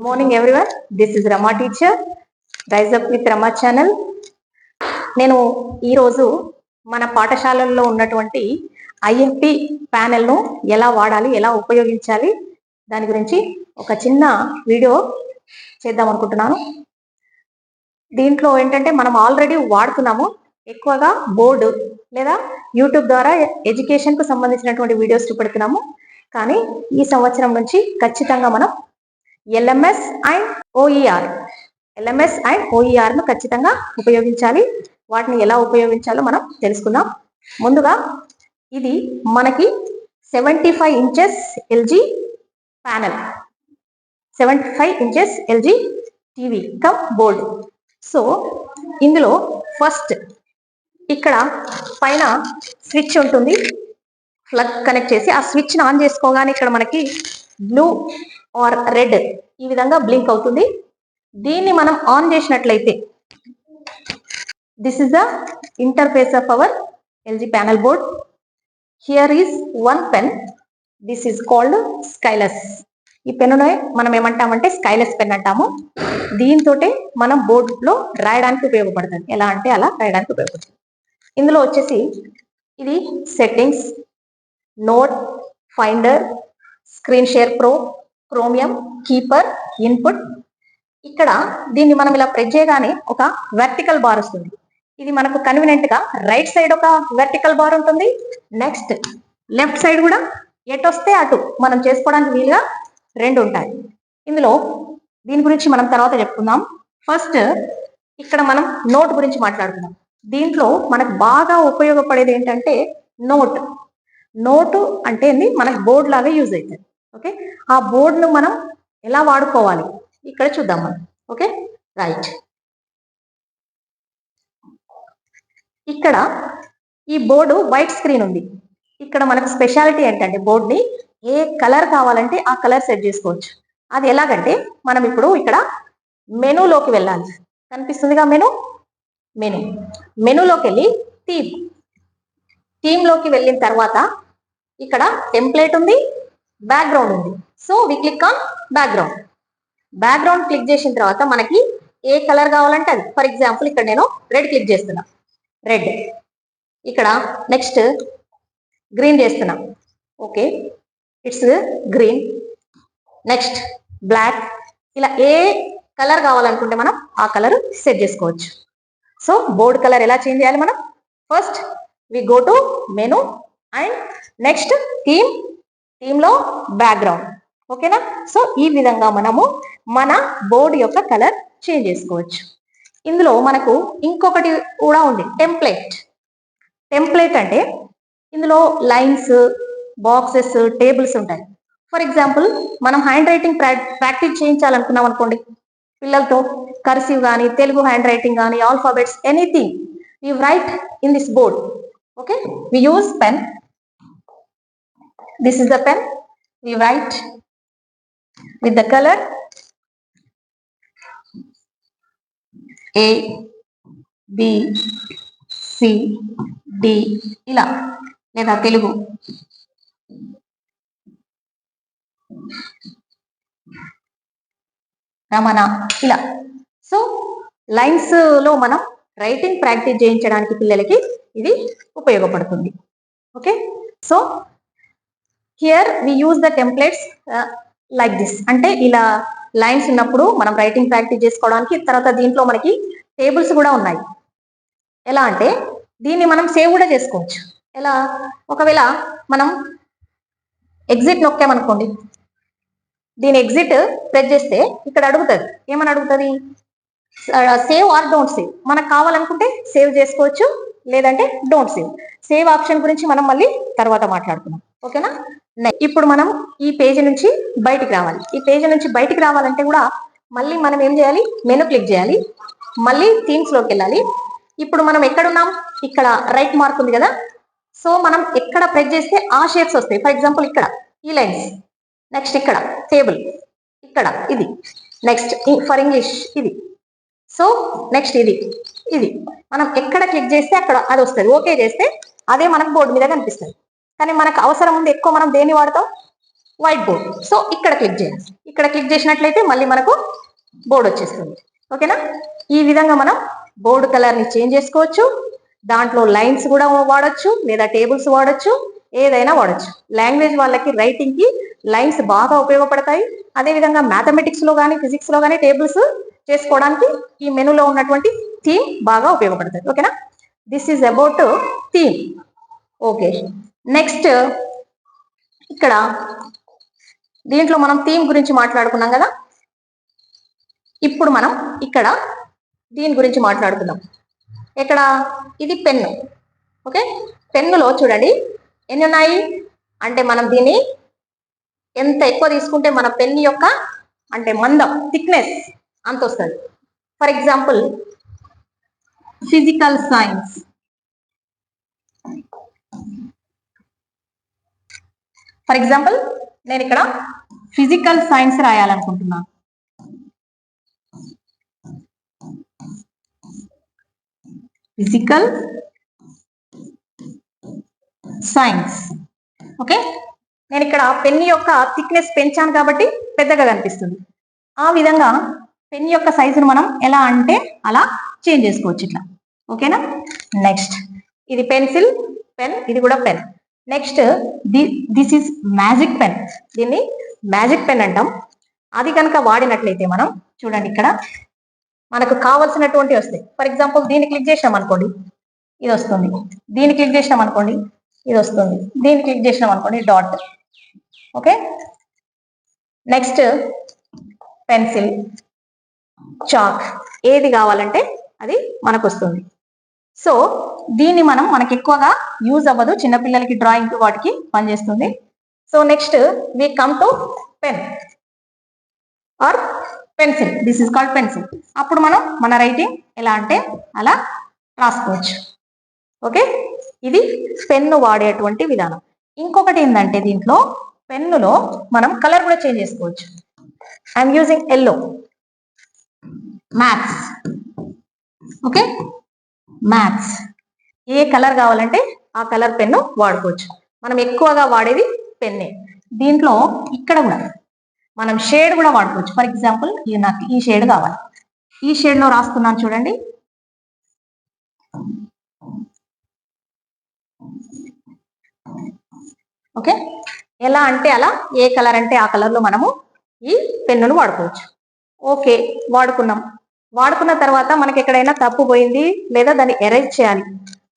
Morning everyone, this is Rama teacher, rise up with Rama channel. నేను ఈరోజు మన పాఠశాలల్లో ఉన్నటువంటి ఐఎఫ్పి ప్యానెల్ను ఎలా వాడాలి, ఎలా ఉపయోగించాలి దాని గురించి ఒక చిన్న వీడియో చేద్దాం అనుకుంటున్నాను. దీంట్లో ఏంటంటే మనం ఆల్రెడీ వాడుతున్నాము, ఎక్కువగా బోర్డు లేదా యూట్యూబ్ ద్వారా ఎడ్యుకేషన్కు సంబంధించినటువంటి వీడియోస్ చూపెడుతున్నాము. కానీ ఈ సంవత్సరం నుంచి ఖచ్చితంగా మనం ఎల్ఎంఎస్ అండ్ ఓఈఆర్ ను ఖచ్చితంగా ఉపయోగించాలి. వాటిని ఎలా ఉపయోగించాలో మనం తెలుసుకుందాం. ముందుగా ఇది మనకి 75 inches LG panel, 75 inches LG TV come board. So ఇందులో ఫస్ట్ ఇక్కడ పైన స్విచ్ ఉంటుంది, ప్లగ్ కనెక్ట్ చేసి ఆ స్విచ్ ని ఆన్ చేసుకోగానే ఇక్కడ మనకి బ్లూ ఆర్ రెడ్ ఈ విధంగా బ్లింక్ అవుతుంది. దీన్ని మనం ఆన్ చేసినట్లయితే this is the interface of our LG panel board. Here is one pen, this is called స్కైలస్. ఈ పెన్నునే మనం ఏమంటామంటే స్కైలస్ పెన్ అంటాము. దీంతో మనం బోర్డులో రాయడానికి ఉపయోగపడుతుంది. ఎలా అంటే అలా రాయడానికి ఉపయోగపడుతుంది. ఇందులో వచ్చేసి ఇది settings, note, finder, screen share pro, chromium, keeper, input. ఇక్కడ దీన్ని మనం ఇలా ప్రెస్ చేయగానే ఒక వర్టికల్ బార్ వస్తుంది. ఇది మనకు కన్వీనియంట్ గా రైట్ సైడ్ ఒక వర్టికల్ బార్ ఉంటుంది, నెక్స్ట్ లెఫ్ట్ సైడ్ కూడా ఎటు వస్తే అటు మనం చేసుకోవడానికి వీలుగా రెండు ఉంటాయి. ఇందులో దీని గురించి మనం తర్వాత చెప్పుకుందాం. ఫస్ట్ ఇక్కడ మనం నోట్ గురించి మాట్లాడుకుందాం. దీంట్లో మనకు బాగా ఉపయోగపడేది ఏంటంటే నోటు అంటే మనకు బోర్డు లాగా యూజ్ అవుతుంది. ఓకే, ఆ బోర్డును మనం ఎలా వాడుకోవాలి ఇక్కడ చూద్దాం మనం. Okay, right. ఇక్కడ ఈ బోర్డు వైట్ స్క్రీన్ ఉంది. ఇక్కడ మనకు స్పెషాలిటీ ఏంటంటే బోర్డుని ఏ కలర్ కావాలంటే ఆ కలర్ సెట్ చేసుకోవచ్చు. అది ఎలాగంటే మనం ఇప్పుడు ఇక్కడ మెనూలోకి వెళ్ళాలి. కనిపిస్తుందిగా మెనూలోకి వెళ్ళి థీమ్లోకి వెళ్ళిన తర్వాత ఇక్కడ టెంప్లేట్ ఉంది, బ్యాక్గ్రౌండ్ ఉంది. So we click on background click చేసిన తర్వాత మనకి ఏ కలర్ కావాలంటే అది. ఫర్ ఎగ్జాంపుల్ ఇక్కడ నేను రెడ్ క్లిక్ చేస్తున్నా, రెడ్. ఇక్కడ నెక్స్ట్ గ్రీన్ చేస్తున్నా, okay, it's green. Next black. ఇలా ఏ కలర్ కావాలనుకుంటే మనం ఆ కలర్ సెట్ చేసుకోవచ్చు. సో బోర్డ్ కలర్ ఎలా చేంజ్ చేయాలి మనం? First we go to menu and next థీమ్లో బ్యాక్గ్రౌండ్. ఓకేనా? సో ఈ విధంగా మనము మన బోర్డు యొక్క కలర్ చేంజ్ చేసుకోవచ్చు. ఇందులో మనకు ఇంకొకటి కూడా ఉంది, టెంప్లేట్ అంటే ఇందులో లైన్స్, బాక్సెస్, టేబుల్స్ ఉంటాయి. ఫర్ ఎగ్జాంపుల్ మనం హ్యాండ్ రైటింగ్ ప్రాక్టీస్ చేయించాలనుకున్నాం అనుకోండి పిల్లలతో, కర్సివ్ కానీ, తెలుగు హ్యాండ్ రైటింగ్ కానీ, alphabets, anything you write in this board. Okay, we use pen. This is the pen. We write with the color A, B, C, D ఇలా, లేదా తెలుగు రమణ ఇలా. So lines లో మనం రైటింగ్ ప్రాక్టీస్ చేయించడానికి పిల్లలకి ఇది ఉపయోగపడుతుంది. Okay, so here we use the templates like this. అంటే ఇలా లైన్స్ ఉన్నప్పుడు మనం రైటింగ్ ప్రాక్టీస్ చేసుకోవడానికి. తర్వాత దీంట్లో మనకి టేబుల్స్ కూడా ఉన్నాయి. ఎలా అంటే దీన్ని మనం సేవ్ కూడా చేసుకోవచ్చు. ఎలా? ఒకవేళ మనం ఎగ్జిట్ నొక్కామనుకోండి, దీని ఎగ్జిట్ ప్రెస్ చేస్తే ఇక్కడ అడుగుతుంది, ఏమని అడుగుతుంది? Save or don't save. మనకు కావాలనుకుంటే సేవ్ చేసుకోవచ్చు, లేదంటే డోంట్ సేవ్. సేవ్ ఆప్షన్ గురించి మనం మళ్ళీ తర్వాత మాట్లాడుకున్నాం. ఓకేనా? ఇప్పుడు మనం ఈ పేజీ నుంచి బయటికి రావాలి. ఈ పేజీ నుంచి బయటికి రావాలంటే కూడా మళ్ళీ మనం ఏం చేయాలి? మెనూ క్లిక్ చేయాలి, మళ్ళీ థీమ్స్ లోకి వెళ్ళాలి. ఇప్పుడు మనం ఎక్కడున్నాం? ఇక్కడ రైట్ మార్క్ ఉంది కదా. సో మనం ఎక్కడ ప్రెస్ చేస్తే ఆ షేప్స్ వస్తాయి. ఫర్ ఎగ్జాంపుల్ ఇక్కడ ఈ లైన్స్, నెక్స్ట్ ఇక్కడ టేబుల్, ఇక్కడ ఇది, నెక్స్ట్ ఫర్ ఇంగ్లీష్ ఇది, సో నెక్స్ట్ ఇది మనం ఎక్కడ క్లిక్ చేస్తే అక్కడ అది వస్తుంది. ఓకే చేస్తే అదే మనకు బోర్డు మీద కనిపిస్తుంది. కానీ మనకు అవసరం ఉంది ఎక్కువ మనం దేన్ని వాడతాం? White board. సో ఇక్కడ క్లిక్ చేయాలి. ఇక్కడ క్లిక్ చేసినట్లయితే మళ్ళీ మనకు బోర్డు వచ్చేస్తుంది. ఓకేనా? ఈ విధంగా మనం బోర్డు కలర్ ని చేంజ్ చేసుకోవచ్చు. దాంట్లో లైన్స్ కూడా వాడచ్చు, లేదా టేబుల్స్ వాడచ్చు, ఏదైనా వాడచ్చు. లాంగ్వేజ్ వాళ్ళకి రైటింగ్ కి లైన్స్ బాగా ఉపయోగపడతాయి. అదేవిధంగా మ్యాథమెటిక్స్ లో కానీ ఫిజిక్స్ లో కానీ టేబుల్స్ చేసుకోవడానికి ఈ మెనూలో ఉన్నటువంటి థీమ్ బాగా ఉపయోగపడుతుంది. ఓకేనా? This is about theme. Okay, next ఇక్కడ దీంట్లో మనం థీమ్ గురించి మాట్లాడుకున్నాం కదా. ఇప్పుడు మనం ఇక్కడ దీని గురించి మాట్లాడుకుందాం. ఇక్కడ ఇది పెన్ను. ఓకే, పెన్నులో చూడండి ఎన్ని ఉన్నాయి అంటే, మనం దీన్ని ఎంత ఎక్కువ తీసుకుంటే మన పెన్ యొక్క అంటే మందం, థిక్నెస్ అంత వస్తుంది. For example physical science, for example నేను ఇక్కడ ఫిజికల్ సైన్స్ రాయాలనుకుంటున్నాను. Physical science. ఓకే, నేను ఇక్కడ పెన్ యొక్క థిక్నెస్ పెంచాను కాబట్టి పెద్దగా కనిపిస్తుంది. ఆ విధంగా పెన్ యొక్క సైజును మనం ఎలా అంటే అలా చేంజ్ చేసుకోవచ్చు ఇట్లా. ఓకేనా? నెక్స్ట్ ఇది పెన్సిల్, పెన్, ఇది కూడా pen. Next this is magic pen. దీన్ని మ్యాజిక్ పెన్ అంటాం. అది కనుక వాడినట్లయితే మనం చూడండి ఇక్కడ మనకు కావలసినటువంటి వస్తాయి. ఫర్ ఎగ్జాంపుల్ దీన్ని క్లిక్ చేసినాం అనుకోండి ఇది వస్తుంది, దీన్ని క్లిక్ చేసినాం అనుకోండి ఇది వస్తుంది, దీన్ని క్లిక్ చేసినాం అనుకోండి dot. Okay, next pencil, chalk, ఏది కావాలంటే అది మనకు వస్తుంది. సో దీన్ని మనకి ఎక్కువగా యూజ్ అవ్వదు, చిన్నపిల్లలకి డ్రాయింగ్ వాటికి పనిచేస్తుంది. So next we come to pen or pencil. This is called pencil. అప్పుడు మనం మన రైటింగ్ ఎలా అంటే అలా రాసుకోవచ్చు. ఓకే, ఇది పెన్ను వాడేటువంటి విధానం. ఇంకొకటి ఏంటంటే దీంట్లో పెన్నులో మనం కలర్ కూడా చేంజ్ చేసుకోవచ్చు. I'm using yellow, maths. Okay, maths, A colour కావాలంటే ఆ కలర్ పెన్ను వాడుకోవచ్చు. మనం ఎక్కువగా వాడేది పెన్నే. దీంట్లో ఇక్కడ కూడా మనం షేడ్ కూడా వాడుకోవచ్చు. ఫర్ ఎగ్జాంపుల్ నాకు ఈ షేడ్ కావాలి, ఈ షేడ్ లో రాస్తున్నాను చూడండి. ఓకే, ఎలా అంటే అలా, ఏ కలర్ అంటే ఆ కలర్ లో మనము ఈ పెన్నును వాడుకోవచ్చు. ఓకే, వాడుకున్న తర్వాత మనకి ఎక్కడైనా తప్పు పోయింది లేదా దాన్ని ఎరైజ్ చేయాలి,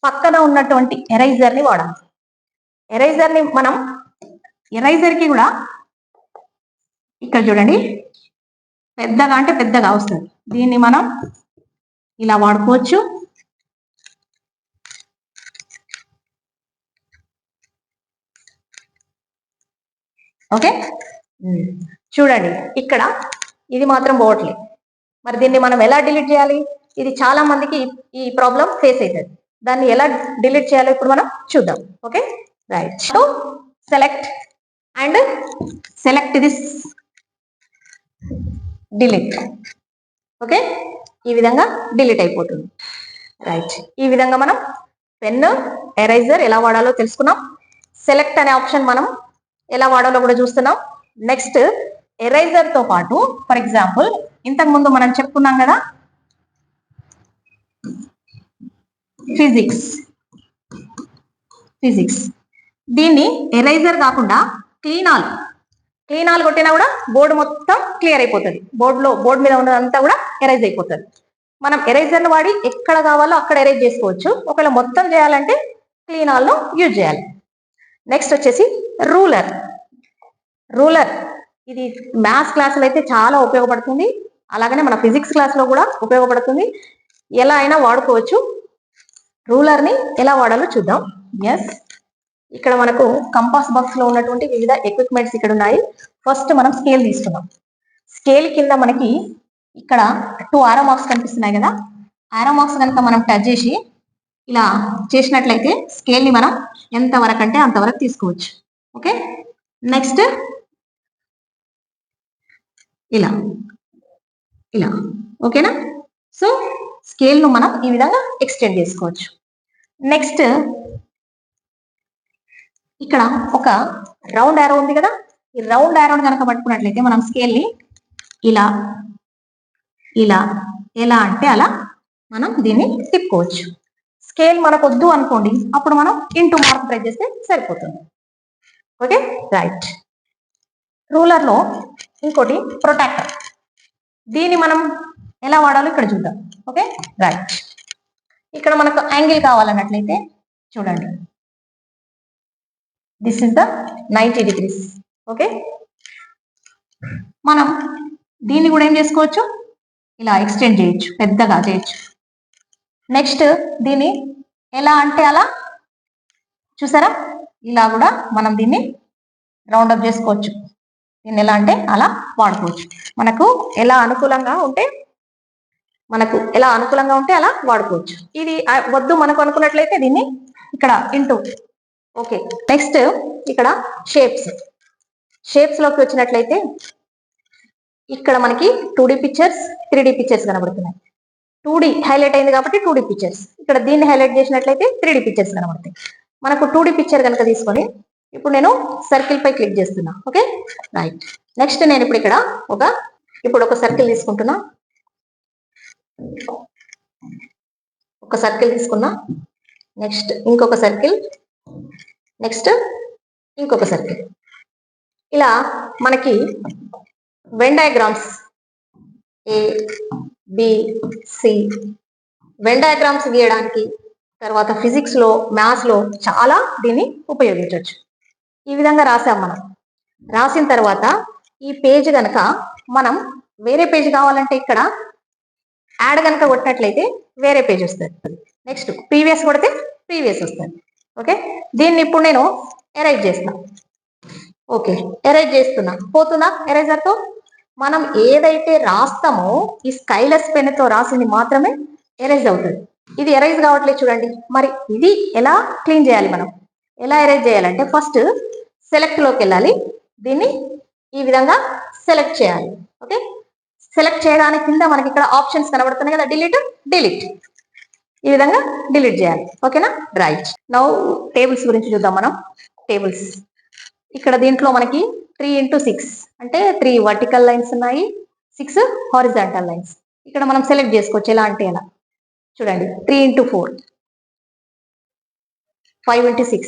పక్కన ఉన్నటువంటి ఎరైజర్ ని వాడాలి. ఎరైజర్ ని మనం ఎరైజర్ కి కూడా ఇక్కడ చూడండి పెద్దగా అంటే పెద్దగా వస్తుంది. దీన్ని మనం ఇలా వాడుకోవచ్చు. ఓకే, చూడండి ఇక్కడ ఇది మాత్రం పోవట్లేదు. మరి దీన్ని మనం ఎలా డిలీట్ చేయాలి? ఇది చాలా మందికి ఈ ప్రాబ్లం ఫేస్ అవుతుంది. దాన్ని ఎలా డిలీట్ చేయాలో ఇప్పుడు మనం చూద్దాం. Okay, right. So select and select this, delete. Okay, ఈ విధంగా డిలీట్ అయిపోతుంది. రైట్, ఈ విధంగా మనం పెన్, ఎరైజర్ ఎలా వాడాలో తెలుసుకున్నాం. సెలెక్ట్ అనే ఆప్షన్ మనం ఎలా వాడాలో కూడా చూస్తున్నాం. నెక్స్ట్ ఎరైజర్ తో పాటు ఫర్ ఎగ్జాంపుల్ ఇంతకు ముందు మనం చెప్పుకున్నాం కదా ఫిజిక్స్, దీన్ని ఎరైజర్ కాకుండా క్లీనాల్ కొట్టినా కూడా బోర్డు మొత్తం క్లియర్ అయిపోతుంది. బోర్డు మీద ఉన్నదంతా కూడా ఎరైజ్ అయిపోతుంది. మనం ఎరైజర్ను వాడి ఎక్కడ కావాలో అక్కడ ఎరైజ్ చేసుకోవచ్చు. ఒకవేళ మొత్తం చేయాలంటే క్లీనాల్లో యూజ్ చేయాలి. నెక్స్ట్ వచ్చేసి రూలర్. ఇది మ్యాథ్స్ క్లాసులో అయితే చాలా ఉపయోగపడుతుంది, అలాగనే మన ఫిజిక్స్ క్లాస్లో కూడా ఉపయోగపడుతుంది. ఎలా అయినా వాడుకోవచ్చు. రూలర్ని ఎలా వాడాలో చూద్దాం. ఎస్, ఇక్కడ మనకు కంపాస్ బాక్స్ లో ఉన్నటువంటి వివిధ ఎక్విప్మెంట్స్ ఇక్కడ ఉన్నాయి. ఫస్ట్ మనం స్కేల్ తీసుకున్నాం. స్కేల్ కింద మనకి ఇక్కడ 2 ఆరో మార్క్స్ కనిపిస్తున్నాయి కదా. ఆరో మార్క్స్ కనుక మనం టచ్ చేసి ఇలా చేసినట్లయితే స్కేల్ ని మనం ఎంత వరకు అంటే అంతవరకు తీసుకోవచ్చు. ఓకే, నెక్స్ట్ ఇలా ఓకేనా. సో స్కేల్ ను మనం ఈ విధంగా ఎక్స్టెండ్ చేసుకోవచ్చు. నెక్స్ట్ ఇక్కడ ఒక రౌండ్ యారో ఉంది కదా, ఈ రౌండ్ యారోని కనుక పట్టుకున్నట్లయితే మనం స్కేల్ ని ఇలా ఇలా ఎలా అంటే అలా మనం దీన్ని తిప్పుకోవచ్చు. స్కేల్ మనకు వద్దు అనుకోండి, అప్పుడు మనం ఇంటూ మార్క్ ప్రెస్ చేస్తే సరిపోతుంది. Okay right. రూలర్ లో ఇంకోటి ప్రొటాక్టర్, దీన్ని మనం ఎలా వాడాలో ఇక్కడ చూద్దాం. Okay right. ఇక్కడ మనకు యాంగిల్ కావాలన్నట్లయితే చూడండి, this is the 90 degrees. Okay, మనం దీన్ని కూడా ఏం చేసుకోవచ్చు, ఇలా ఎక్స్టెండ్ చేయొచ్చు, పెద్దగా చేయొచ్చు. నెక్స్ట్ దీన్ని ఎలా అంటే అలా, చూసారా, ఇలా కూడా మనం దీన్ని రౌండప్ చేసుకోవచ్చు. దీన్ని ఎలా అంటే అలా వాడుకోవచ్చు. మనకు ఎలా అనుకూలంగా ఉంటే అలా వాడుకోవచ్చు. ఇది వద్దు మనకు అనుకున్నట్లయితే దీన్ని ఇక్కడ ఇంటూ. ఓకే, నెక్స్ట్ ఇక్కడ షేప్స్ లోకి వచ్చినట్లయితే ఇక్కడ మనకి 2D పిక్చర్స్ 3D పిక్చర్స్ కనబడుతున్నాయి. 2D హైలైట్ అయింది కాబట్టి 2D పిక్చర్స్, ఇక్కడ దీన్ని హైలైట్ చేసినట్లయితే 3D పిక్చర్స్ కనబడతాయి. మనకు 2D పిక్చర్ కనుక తీసుకొని ఇప్పుడు నేను సర్కిల్ పై క్లిక్ చేస్తున్నా. Okay right. నెక్స్ట్ నేను ఇప్పుడు ఇక్కడ ఒక సర్కిల్ తీసుకుంటున్నా, ఒక సర్కిల్ తీసుకున్నా. నెక్స్ట్ ఇంకొక సర్కిల్, నెక్స్ట్ ఇంకొక సర్కిల్. ఇలా మనకి Venn diagrams ABC Venn diagrams గీయడానికి, తర్వాత ఫిజిక్స్ లో మ్యాథ్స్ లో చాలా దీన్ని ఉపయోగించవచ్చు. ఈ విధంగా రాసాం మనం. రాసిన తర్వాత ఈ పేజ్ కనుక మనం వేరే పేజ్ కావాలంటే ఇక్కడ యాడ్ కనుక కొట్టినట్లయితే వేరే పేజ్ వస్తుంది. నెక్స్ట్ ప్రీవియస్ కొడితే ప్రీవియస్ వస్తుంది. ఓకే, దీన్ని ఇప్పుడు నేను ఎరైజ్ చేస్తున్నా. ఓకే, ఎరైజ్ చేస్తున్నా, పోతున్నా ఎరైజర్ తో. మనం ఏదైతే రాస్తామో ఈ స్కైలెస్ పెన్ తో రాసింది మాత్రమే ఎరైజ్ అవుతుంది. ఇది ఎరైజ్ కావట్లేదు చూడండి. మరి ఇది ఎలా క్లీన్ చేయాలి, మనం ఎలా ఎరైజ్ చేయాలంటే ఫస్ట్ సెలెక్ట్ లోకి వెళ్ళాలి, దీన్ని ఈ విధంగా సెలెక్ట్ చేయాలి. ఓకే, సెలెక్ట్ చేయడానికి కింద మనకి ఇక్కడ ఆప్షన్స్ కనబడుతున్నాయి కదా, డిలీట్, ఈ విధంగా డిలీట్ చేయాలి. ఓకేనా రైట్. నౌ టేబుల్స్ గురించి చూద్దాం మనం. టేబుల్స్ ఇక్కడ దీంట్లో మనకి 3x6 అంటే 3 వర్టికల్ లైన్స్ ఉన్నాయి, 6 హారిజాంటల్ లైన్స్. ఇక్కడ మనం సెలెక్ట్ చేసుకోవచ్చు ఎలా అంటే ఎలా. చూడండి, 3x4 5x6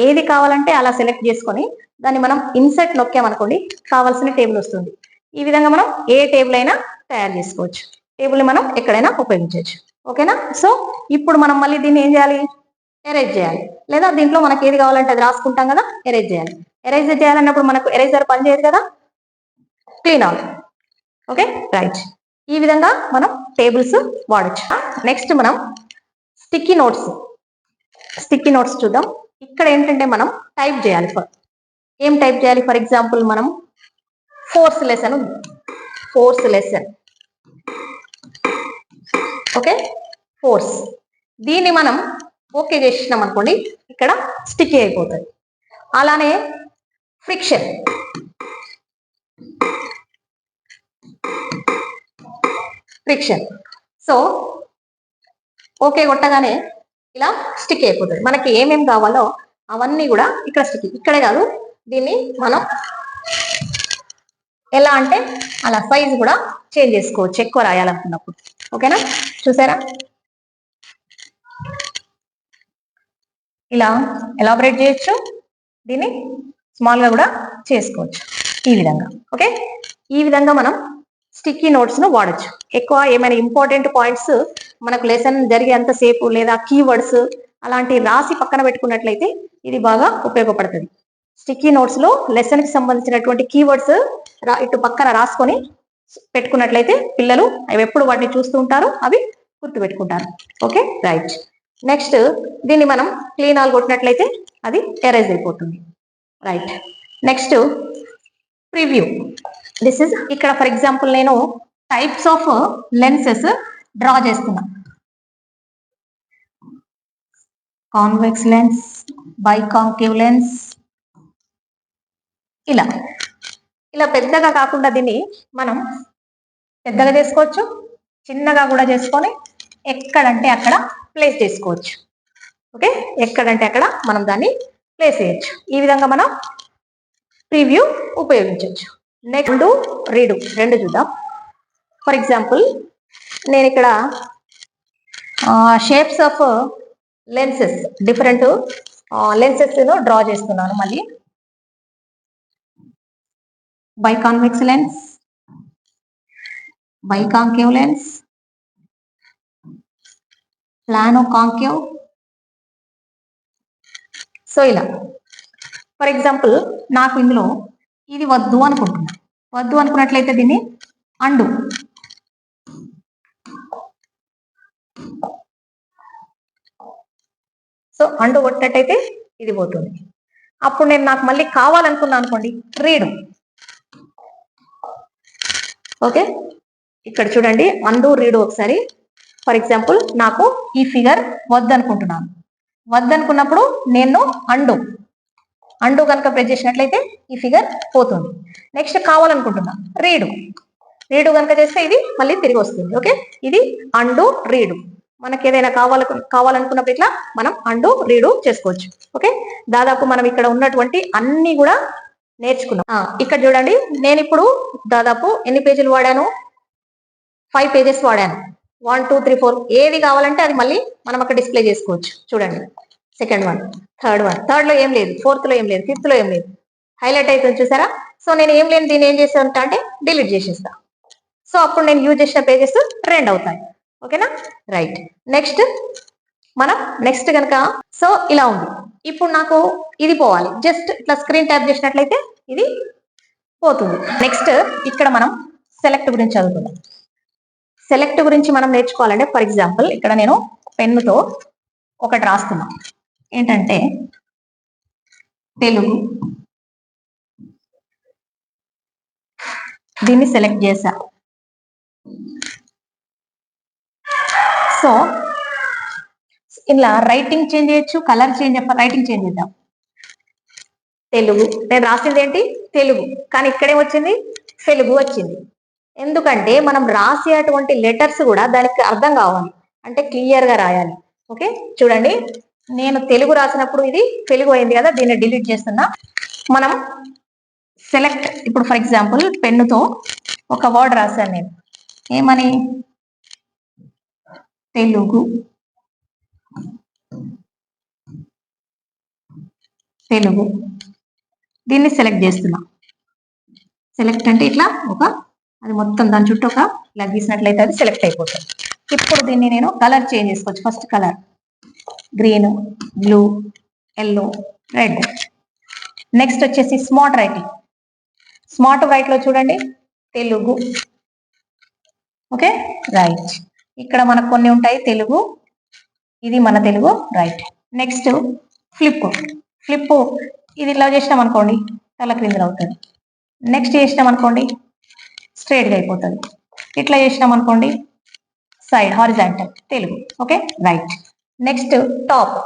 ఏది కావాలంటే అలా సెలెక్ట్ చేసుకొని దాన్ని మనం ఇన్సర్ట్ నొక్కామనుకోండి, కావాల్సిన టేబుల్ వస్తుంది. ఈ విధంగా మనం ఏ టేబుల్ అయినా తయారు చేసుకోవచ్చు. టేబుల్ని మనం ఎక్కడైనా ఉపయోగించవచ్చు. ఓకేనా. సో ఇప్పుడు మనం మళ్ళీ దీన్ని ఏం చేయాలి, ఎరేజ్ చేయాలి. లేదా దీంట్లో మనకి ఏది కావాలంటే అది రాసుకుంటాం కదా, ఎరేజ్ చేయాలి. ఎరేజ్ చేయాలన్నప్పుడు మనకు ఎరేజర్ పనిచేయదు కదా, క్లీన్ ఆల్. Okay right. ఈ విధంగా మనం టేబుల్స్ వాడచ్చు. నెక్స్ట్ మనం స్టిక్కీ నోట్స్ చూద్దాం. ఇక్కడ ఏంటంటే మనం టైప్ చేయాలి. ఏం టైప్ చేయాలి, ఫర్ ఎగ్జాంపుల్ మనం ఫోర్స్ లెసన్. ఓకే, ఫోర్స్, దీన్ని మనం ఓకే చేసినాం అనుకోండి, ఇక్కడ స్టిక్కీ అయిపోతుంది. అలానే ఫ్రిక్షన్, సో ఓకే కొట్టగానే ఇలా స్టిక్ అయిపోతుంది. మనకి ఏమేమి కావాలో అవన్నీ కూడా ఇక్కడ స్టిక్. ఇక్కడే కాదు, దీన్ని మనం ఎలా అంటే అలా సైజ్ కూడా చేంజ్ చేసుకోవచ్చు ఎక్కువ రాయాలనుకున్నప్పుడు. ఓకేనా, చూసారా, ఇలా ఎలాబరేట్ చేయొచ్చు, దీన్ని స్మాల్ గా కూడా చేసుకోవచ్చు ఈ విధంగా. ఓకే, ఈ విధంగా మనం స్టిక్కీ నోట్స్ ను వాడచ్చు. ఎక్కువ ఏమైనా ఇంపార్టెంట్ పాయింట్స్ మనకు లెసన్ జరిగేంత సేపు లేదా కీవర్డ్స్ అలాంటి రాసి పక్కన పెట్టుకున్నట్లయితే ఇది బాగా ఉపయోగపడుతుంది. స్టిక్కీ నోట్స్ లో లెసన్ కి సంబంధించినటువంటి కీవర్డ్స్ ఇటు పక్కన రాసుకొని పెట్టుకున్నట్లయితే పిల్లలు అవి ఎప్పుడు వాటిని చూస్తూ ఉంటారు, అవి గుర్తు పెట్టుకుంటారు. Okay right. నెక్స్ట్ దీన్ని మనం క్లీన్ ఆల్ కొట్టినట్లయితే అది ఎరేజ్ అయిపోతుంది. Right. Next preview. This is, ఇక్కడ ఫర్ ఎగ్జాంపుల్ నేను టైప్స్ ఆఫ్ లెన్సెస్ డ్రా చేస్తున్నా. కాన్వెక్స్ లెన్స్, బైకాంకేవ్ లెన్స్, ఇలా పెద్దగా కాకుండా దీన్ని మనం పెద్దగా చేసుకోవచ్చు, చిన్నగా కూడా చేసుకొని ఎక్కడంటే అక్కడ ప్లేస్ చేసుకోవచ్చు. ఓకే, ఎక్కడంటే అక్కడ మనం దాన్ని ప్లేస్ చేయొచ్చు. ఈ విధంగా మనం ప్రివ్యూ ఉపయోగించవచ్చు. నెక్స్ట్ రీడు రెండు చూద్దాం. ఫర్ ఎగ్జాంపుల్ నేను ఇక్కడ shapes of lenses different lenses draw చేస్తున్నాను. మళ్ళీ biconvex lens, biconcave lens, plano concave. So ఇలా ఫర్ ఎగ్జాంపుల్ నాకు ఇందులో ఇది వద్దు అనుకుంటున్నా. వద్దు అనుకున్నట్లయితే దీన్ని అండు. సో అండు కొట్టినట్టయితే ఇది పోతుంది. అప్పుడు నేను నాకు మళ్ళీ కావాలనుకున్నా అనుకోండి రీడు. ఓకే, ఇక్కడ చూడండి అండు రీడు ఒకసారి. ఫర్ ఎగ్జాంపుల్ నాకు ఈ ఫిగర్ వద్దనుకుంటున్నాను. వద్దనుకున్నప్పుడు నేను అండు కనుక ప్రెస్ చేసినట్లయితే ఈ ఫిగర్ పోతుంది. నెక్స్ట్ కావాలనుకుంటున్నా రీడు కనుక చేస్తే ఇది మళ్ళీ తిరిగి వస్తుంది. ఓకే, ఇది అండు రీడు. మనకి ఏదైనా కావాలనుకున్నప్పుడు ఇట్లా మనం అండు రీడు చేసుకోవచ్చు. ఓకే, దాదాపు మనం ఇక్కడ ఉన్నటువంటి అన్ని కూడా నేర్చుకున్నాం. ఇక్కడ చూడండి నేను ఇప్పుడు దాదాపు ఎన్ని పేజీలు వాడాను? 5 పేజెస్ వాడాను. 1 2 3 4 ఏది కావాలంటే అది మళ్ళీ మనం అక్కడ డిస్ప్లే చేసుకోవచ్చు. చూడండి, సెకండ్ వన్, థర్డ్ లో ఏం లేదు, ఫోర్త్ లో ఏం లేదు, ఫిఫ్త్ లో ఏం లేదు, హైలైట్ అవుతుంది చూసారా? సో నేను ఏం లేని దీన్ని ఏం చేస్తాను అంటే డిలీట్ చేసేస్తా. సో అప్పుడు నేను యూజ్ చేసిన పేజెస్ 2 అవుతాయి. ఓకేనా, రైట్. నెక్స్ట్ కనుక సో ఇలా ఉంది. ఇప్పుడు నాకు ఇది పోవాలి. జస్ట్ ఇట్లా స్క్రీన్ ట్యాప్ చేసినట్లయితే ఇది పోతుంది. నెక్స్ట్ ఇక్కడ మనం సెలెక్ట్ గురించి చదువుకుందాం. సెలెక్ట్ గురించి మనం నేర్చుకోవాలంటే ఫర్ ఎగ్జాంపుల్ ఇక్కడ నేను పెన్నుతో ఒకటి రాస్తున్నా. ఏంటంటే తెలుగు. దీన్ని సెలెక్ట్ చేశా. సో ఇలా రైటింగ్ చేంజ్ చేయొచ్చు, కలర్ చేంజ్, రైటింగ్ చేంజ్ చేద్దాం. తెలుగు, నేను రాసింది ఏంటి తెలుగు, కానీ ఇక్కడే వచ్చింది తెలుగు వచ్చింది. ఎందుకంటే మనం రాసేటువంటి లెటర్స్ కూడా దానికి అర్థం కావాలి, అంటే క్లియర్ గా రాయాలి. ఓకే, చూడండి నేను తెలుగు రాసినప్పుడు ఇది తెలుగు అయింది కదా, దీన్ని డిలీట్ చేస్తున్నా. మనం సెలెక్ట్, ఇప్పుడు ఫర్ ఎగ్జాంపుల్ పెన్నుతో ఒక వర్డ్ రాశాను నేను. ఏమని? తెలుగు. దీన్ని సెలెక్ట్ చేస్తున్నా. సెలెక్ట్ అంటే ఇట్లా అది మొత్తం దాని చుట్టూ ఇలా గీసినట్లయితే అది సెలెక్ట్ అయిపోతుంది. ఇప్పుడు దీన్ని నేను కలర్ చేంజ్ చేసుకోవచ్చు. First colour green, blue, yellow, red. Next వచ్చేసి స్మార్ట్ రైటింగ్. స్మార్ట్ రైట్ లో చూడండి తెలుగు. Okay, right. ఇక్కడ మనకు కొన్ని ఉంటాయి తెలుగు, ఇది మన తెలుగు, రైట్. Next flip. ఇది ఇలా చేసినాం అనుకోండి తల క్రిందలు అవుతుంది. నెక్స్ట్ చేసినాం అనుకోండి స్ట్రైట్ గా అయిపోతుంది. ఇట్లా చేసినాం అనుకోండి side horizontal Telugu. Okay, right. Next top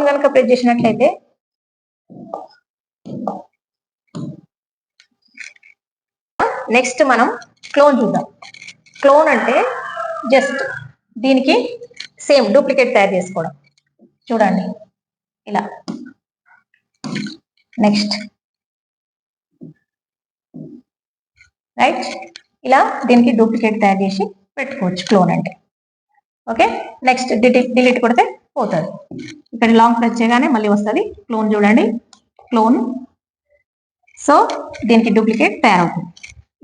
కనుక ప్రెస్ చేసినట్లయితే నెక్స్ట్ మనం క్లోన్ చూద్దాం. క్లోన్ అంటే జస్ట్ దీనికి సేమ్ డూప్లికేట్ తయారు చేసుకోవడం. చూడండి ఇలా. నెక్స్ట్ రైట్, ఇలా దీనికి డూప్లికేట్ తయారు చేసి పెట్టుకోవచ్చు క్లోన్ అంటే. ఓకే, నెక్స్ట్ డిలీట్ కొడితే పోతుంది. ఇక్కడ లాంగ్ ప్రెస్ చేయగానే మళ్ళీ వస్తుంది క్లోన్. చూడండి క్లోన్. సో దీనికి డూప్లికేట్ తయారవుతుంది.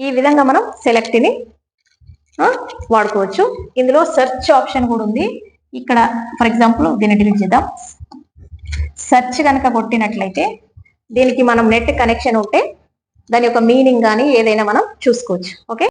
ఈ విధంగా మనం సెలెక్ట్ని వాడుకోవచ్చు. ఇందులో సెర్చ్ ఆప్షన్ కూడా ఉంది. ఇక్కడ ఫర్ ఎగ్జాంపుల్ దీన్ని డిలీట్ చేద్దాం. సెర్చ్ కనుక కొట్టినట్లయితే దీనికి మనం నెట్ కనెక్షన్ ఉంటే దాని యొక్క మీనింగ్ కానీ ఏదైనా మనం చూసుకోవచ్చు. ఓకే.